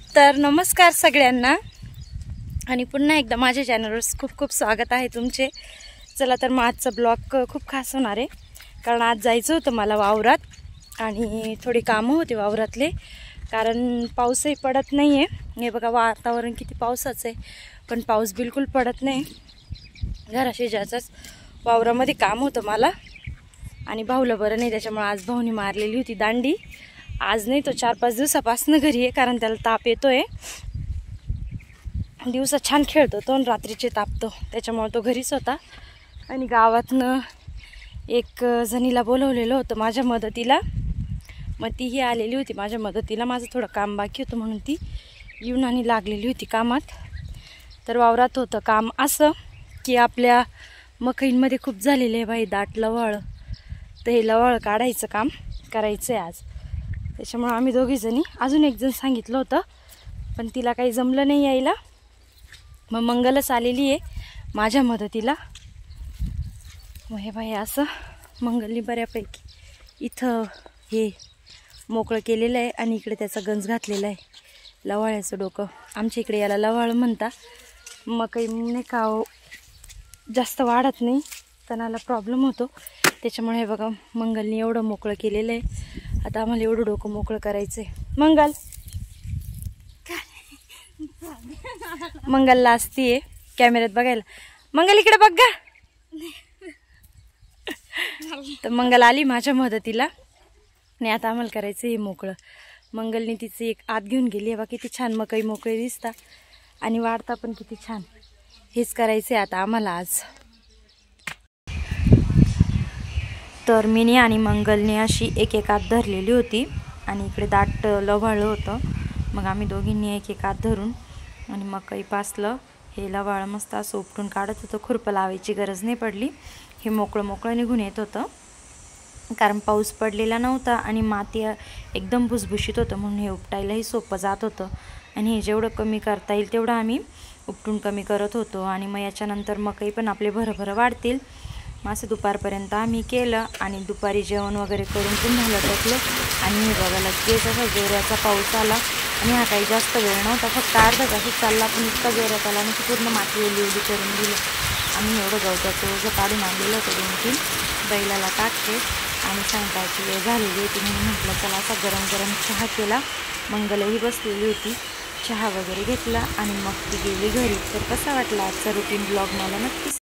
तर नमस्कार सगळ्यांना आणि पुन्हा एकदा माझ्या चॅनलवर खूप खूप स्वागत आहे तुमचे। चला तर मग आजचा ब्लॉग खूप खास होणार आहे, कारण आज जायचं होतं मला वावरात आणि थोडी कामं होते वावरातले, कारण पाऊसही पडत नाही आहे। हे बघा वातावरण किती पावसाचं आहे, पण पाऊस बिलकुल पडत नाही। घराशेजारचाच वावरामध्ये काम होतं मला आणि भाऊला बरं नाही, त्याच्यामुळे आज भाऊनी मारलेली होती दांडी। आज नाही तो 4-5 दिवसापासून घरी आहे, कारण त्याला ताप येतोय। दिवसा छान खेळतो तो आणि रात्रीचे तापतो, त्याच्यामुळे तो घरीच होता। आणि गावातनं एक जणीला बोलवलेलं होतं माझ्या मदतीला, मग तीही आलेली होती माझ्या मदतीला। माझं थोडं काम बाकी होतं म्हणून ती येऊन आणि लागलेली होती कामात। तर वावरात होतं काम असं की आपल्या मकईंमध्ये खूप झालेलं आहे बाई दाट लवळ, तर हे लवळ काढायचं काम करायचं आहे आज। त्याच्यामुळे आम्ही दोघी जणी, अजून एक जण सांगितलं होतं पण तिला काही जमलं नाही यायला, मग मंगलच आलेली आहे माझ्या मदतीला। मग हे बाई असं मंगलनी बऱ्यापैकी इथं हे मोकळं केलेलं आहे आणि इकडे त्याचा गंज घातलेला आहे लवाळ्याचं डोकं। आमच्या इकडे याला लवाळ म्हणता। मकई नाही का जास्त वाढत नाही, तणाला प्रॉब्लेम होतो, त्याच्यामुळे हे बघा मंगलनी एवढं मोकळं केलेलं आहे। आता आम्हाला एवढं डोकं मोकळं करायचं आहे। मंगलला असतीये कॅमेऱ्यात बघायला। मंगल इकडे बघ गा। तर मंगल आली माझ्या मदतीला आणि आता आम्हाला करायचं हे मोकळं। मंगलने तिचं एक आत घेऊन गेली आहे बा, किती छान मकई मोकळी दिसता आणि वाढता पण किती छान। हेच करायचं आहे आता आम्हाला आज। तर मिनी आणि मंगलने अशी एक आत धरलेली होती आणि इकडे दाट लवाळ होतं, मग आम्ही दोघींनी एक आत धरून आणि मकई पासलं। हे लवाळ मस्त असं उपटून काढत होतं, खुरपं लावायची गरज नाही पडली। हे मोकळं मोकळं निघून येत होतं, कारण पाऊस पडलेला नव्हता आणि माती एकदम भुसभुशीत होतं, म्हणून हे उपटायलाही सोपं जात होतं। आणि हे जेवढं कमी करता येईल तेवढं आम्ही उपटून कमी करत होतो। आणि मग याच्यानंतर मकई पण आपले भरभर वाढतील। मग असं दुपारपर्यंत आम्ही केलं आणि दुपारी जेवण वगैरे करून पुन्हा लटकलो आणि हे बघा लगेच असा जोराचा पाऊस आला। आणि हा काही जास्त वेळ नव्हता, फक्त अर्धा तासच चालला, पण इतका जोरात आला आणि पूर्ण माती ओली ओली करून दिली। आम्ही एवढं गवताचं ओझं काढून आणलेलं होतं 2-3 बैलाला टाकते आणि सायंकाळची वेळ झालेली होती, म्हणून म्हटलं चला असा गरम गरम चहा केला। मंगलही बसलेली होती, चहा वगैरे घेतला आणि मग ती गेली घरी। तर कसा वाटला आजचा रुटीन ब्लॉग मला नक्की